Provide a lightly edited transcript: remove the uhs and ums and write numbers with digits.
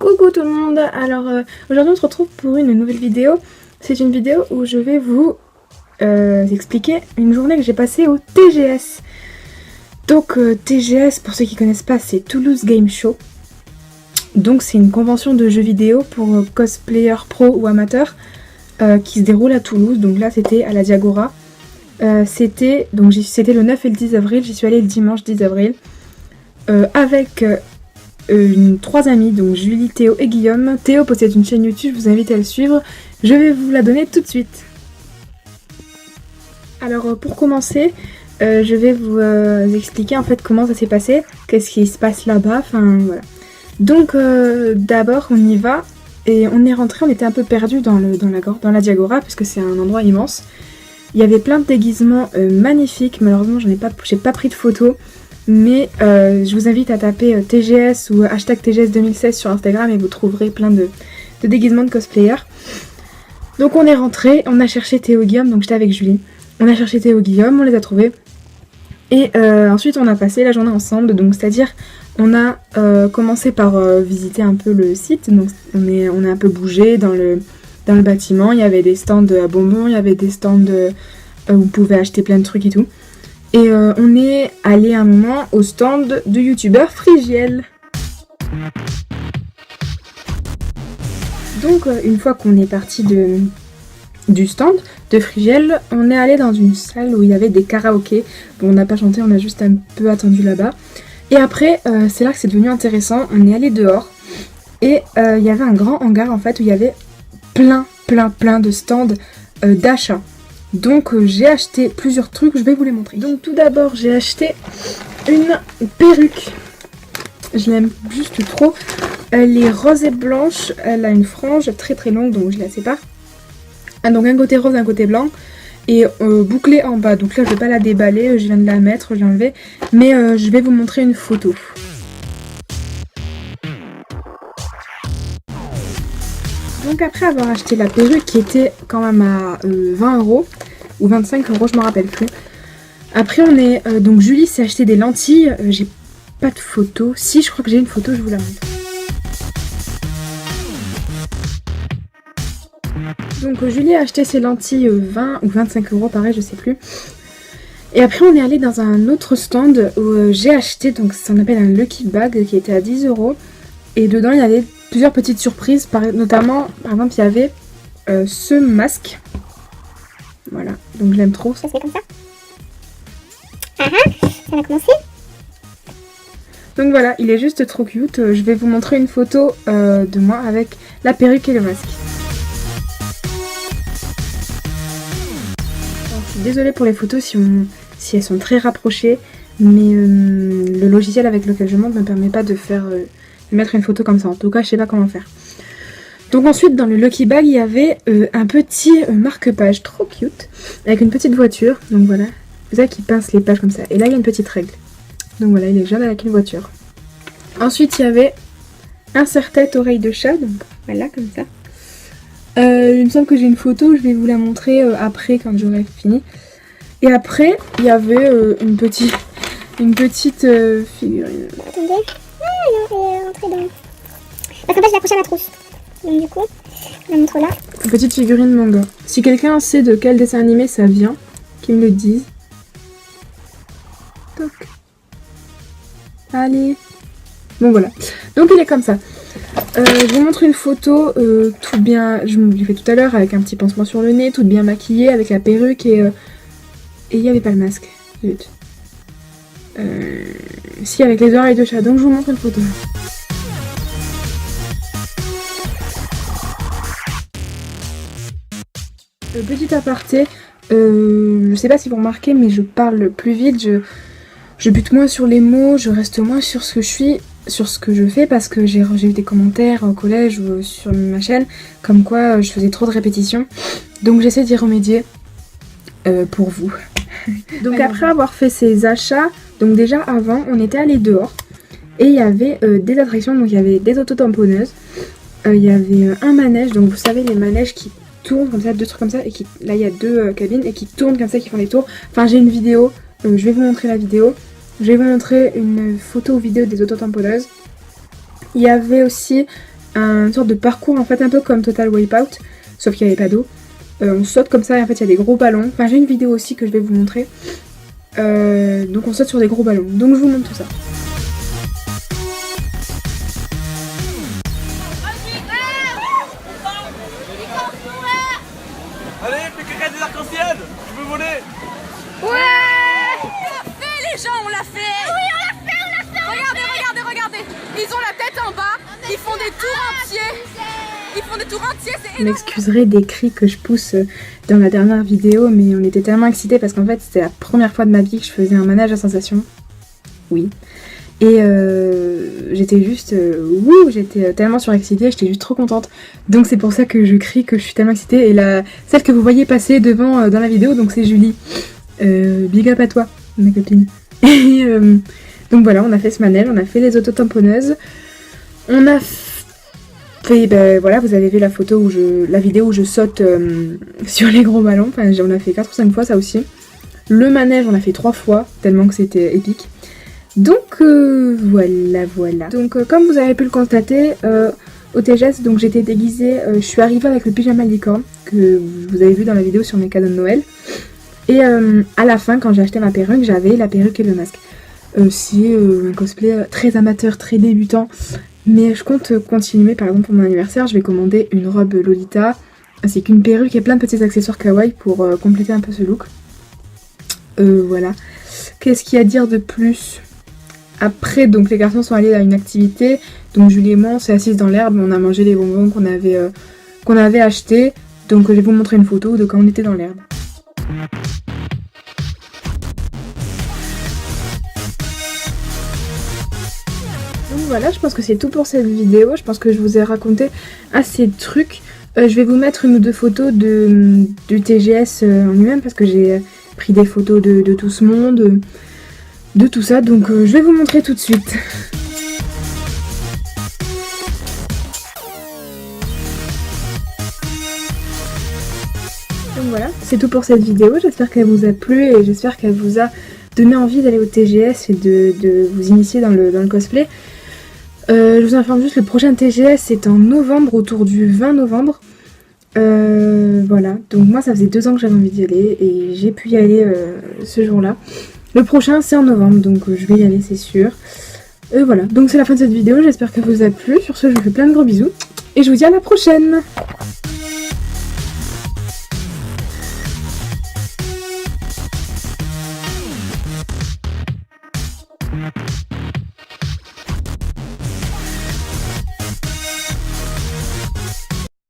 Coucou tout le monde. Alors aujourd'hui on se retrouve pour une nouvelle vidéo. C'est une vidéo où je vais vous expliquer une journée que j'ai passée au TGS. Donc TGS, pour ceux qui connaissent pas, c'est Toulouse Game Show. Donc c'est une convention de jeux vidéo pour cosplayers pro ou amateurs qui se déroule à Toulouse. Donc là c'était à la Diagora. C'était le 9 et le 10 avril, j'y suis allée le dimanche 10 avril avec 3 amis, donc Julie, Théo et Guillaume. Théo possède une chaîne YouTube, je vous invite à le suivre. Je vais vous la donner tout de suite. Alors pour commencer, je vais vous expliquer en fait comment ça s'est passé, qu'est-ce qui se passe là-bas, enfin voilà. Donc d'abord on y va et on est rentré, on était un peu perdu dans la Diagora parce que c'est un endroit immense. Il y avait plein de déguisements magnifiques, malheureusement j'ai pas pris de photos. Mais je vous invite à taper TGS ou hashtag TGS 2016 sur Instagram et vous trouverez plein de déguisements de cosplayers. Donc on est rentré, on a cherché Théo et Guillaume, donc j'étais avec Julie. On a cherché Théo et Guillaume, on les a trouvés. Et ensuite on a passé la journée ensemble, donc c'est-à-dire on a commencé par visiter un peu le site. Donc on a un peu bougé dans le bâtiment, il y avait des stands à bonbons, il y avait des stands où vous pouvez acheter plein de trucs et tout. Et on est allé un moment au stand de youtubeur Frigiel. Donc une fois qu'on est parti du stand de Frigiel, on est allé dans une salle où il y avait des karaokés. Bon, on n'a pas chanté, on a juste un peu attendu là-bas. Et après, c'est là que c'est devenu intéressant. On est allé dehors et il y avait un grand hangar en fait où il y avait plein de stands d'achat. Donc j'ai acheté plusieurs trucs, je vais vous les montrer. Donc tout d'abord j'ai acheté une perruque. Je l'aime juste trop. Elle est rose et blanche, elle a une frange très longue, donc je la sépare. Donc un côté rose, un côté blanc. Et bouclée en bas. Donc là je vais pas la déballer, je viens de la mettre, je l'ai enlevée. Mais je vais vous montrer une photo. Donc après avoir acheté la perruque qui était quand même à 20 € ou 25 €, je m'en rappelle plus. Après on est donc Julie s'est acheté des lentilles. J'ai pas de photo. Si, je crois que j'ai une photo, je vous la montre. Donc Julie a acheté ses lentilles 20 ou 25 € pareil, je sais plus. Et après on est allé dans un autre stand où j'ai acheté, donc ça s'appelle un Lucky Bag qui était à 10 €. Et dedans il y avait plusieurs petites surprises, notamment par exemple il y avait ce masque. Voilà, donc je l'aime trop. Ça se fait comme ça. Ah ah, ça va commencer. Donc voilà, il est juste trop cute. Je vais vous montrer une photo de moi avec la perruque et le masque. Alors, je suis désolée pour les photos si elles sont très rapprochées, mais le logiciel avec lequel je monte ne me permet pas de mettre une photo comme ça. En tout cas, je sais pas comment faire. Donc ensuite, dans le Lucky Bag, il y avait un petit marque-page trop cute, avec une petite voiture. Donc voilà, vous savez qui pince les pages comme ça. Et là, il y a une petite règle. Donc voilà, il est jaune avec une voiture. Ensuite, il y avait un serre-tête oreille de chat. Donc voilà, comme ça. Il me semble que j'ai une photo, je vais vous la montrer après, quand j'aurai fini. Et après, il y avait une petite figurine. Attendez. Ah, alors, elle est rentrée dans... Parce qu'en fait, je l'approche à ma trousse. Donc du coup, je la montre là. Une petite figurine manga. Si quelqu'un sait de quel dessin animé ça vient, qu'il me le dise. Toc. Allez. Bon voilà. Donc il est comme ça. Je vous montre une photo tout bien. Je me l'ai fait tout à l'heure avec un petit pansement sur le nez, toute bien maquillée avec la perruque et il n'y avait pas le masque. Zut. Si, avec les oreilles de chat. Donc je vous montre une photo. Petit aparté, je sais pas si vous remarquez, mais je parle plus vite, je bute moins sur les mots, je reste moins sur ce que je suis, sur ce que je fais, parce que j'ai eu des commentaires au collège ou sur ma chaîne, comme quoi je faisais trop de répétitions. Donc j'essaie d'y remédier pour vous. Donc après avoir fait ces achats, donc déjà avant, on était allé dehors, et il y avait des attractions, donc il y avait des autotamponneuses, il y avait un manège, donc vous savez les manèges qui tournent comme ça, deux trucs comme ça, et là il y a deux cabines et qui tournent comme ça, qui font des tours. Enfin j'ai une vidéo, je vais vous montrer la vidéo. Je vais vous montrer une photo ou vidéo des autotamponneuses. Il y avait aussi une sorte de parcours en fait un peu comme Total Wipeout, sauf qu'il n'y avait pas d'eau. On saute comme ça et en fait il y a des gros ballons. Enfin j'ai une vidéo aussi que je vais vous montrer. Donc on saute sur des gros ballons. Donc je vous montre tout ça. Allez, fais quelqu'un des arcs-en-ciel. Je veux voler. Ouais, on l'a fait les gens, on l'a fait. Oui, on l'a fait, on l'a fait. Regardez, regardez, regardez. Ils ont la tête en bas, ils font des tours entiers. Ils font des tours entiers, c'est Vous m'excuserez des cris que je pousse dans la dernière vidéo, mais on était tellement excités parce qu'en fait c'était la première fois de ma vie que je faisais un manège à sensations. Oui. Et j'étais juste... wouh, j'étais tellement surexcitée, j'étais juste trop contente. Donc c'est pour ça que je crie, que je suis tellement excitée. Et celle que vous voyez passer devant dans la vidéo, donc c'est Julie. Big up à toi, ma copine. Et donc voilà, on a fait ce manège, on a fait les autotamponneuses. On a fait... Ben voilà, vous avez vu la vidéo où je saute sur les gros ballons. Enfin, on a fait 4 ou 5 fois ça aussi. Le manège, on a fait 3 fois, tellement que c'était épique. Donc voilà. Donc comme vous avez pu le constater, au TGS, donc j'étais déguisée, je suis arrivée avec le pyjama licorne que vous avez vu dans la vidéo sur mes cadeaux de Noël. Et à la fin, quand j'ai acheté ma perruque, j'avais la perruque et le masque. C'est un cosplay très amateur, très débutant, mais je compte continuer. Par exemple pour mon anniversaire, je vais commander une robe Lolita, ainsi qu'une perruque et plein de petits accessoires kawaii pour compléter un peu ce look. Voilà. Qu'est-ce qu'il y a à dire de plus ? Après, donc les garçons sont allés à une activité, donc Julie et moi on s'est assises dans l'herbe, on a mangé les bonbons qu'on avait achetés, donc je vais vous montrer une photo de quand on était dans l'herbe. Donc voilà, je pense que c'est tout pour cette vidéo, je pense que je vous ai raconté assez de trucs. Je vais vous mettre une ou deux photos du TGS en lui-même parce que j'ai pris des photos de tout ce monde. De tout ça, donc je vais vous montrer tout de suite. Donc voilà, c'est tout pour cette vidéo, j'espère qu'elle vous a plu et j'espère qu'elle vous a donné envie d'aller au TGS et de vous initier dans le cosplay. Je vous informe juste, le prochain TGS est en novembre, autour du 20 novembre. Voilà, donc moi ça faisait 2 ans que j'avais envie d'y aller et j'ai pu y aller ce jour-là. Le prochain c'est en novembre, donc je vais y aller c'est sûr. Voilà, donc c'est la fin de cette vidéo, j'espère qu'elle vous a plu. Sur ce, je vous fais plein de gros bisous et je vous dis à la prochaine.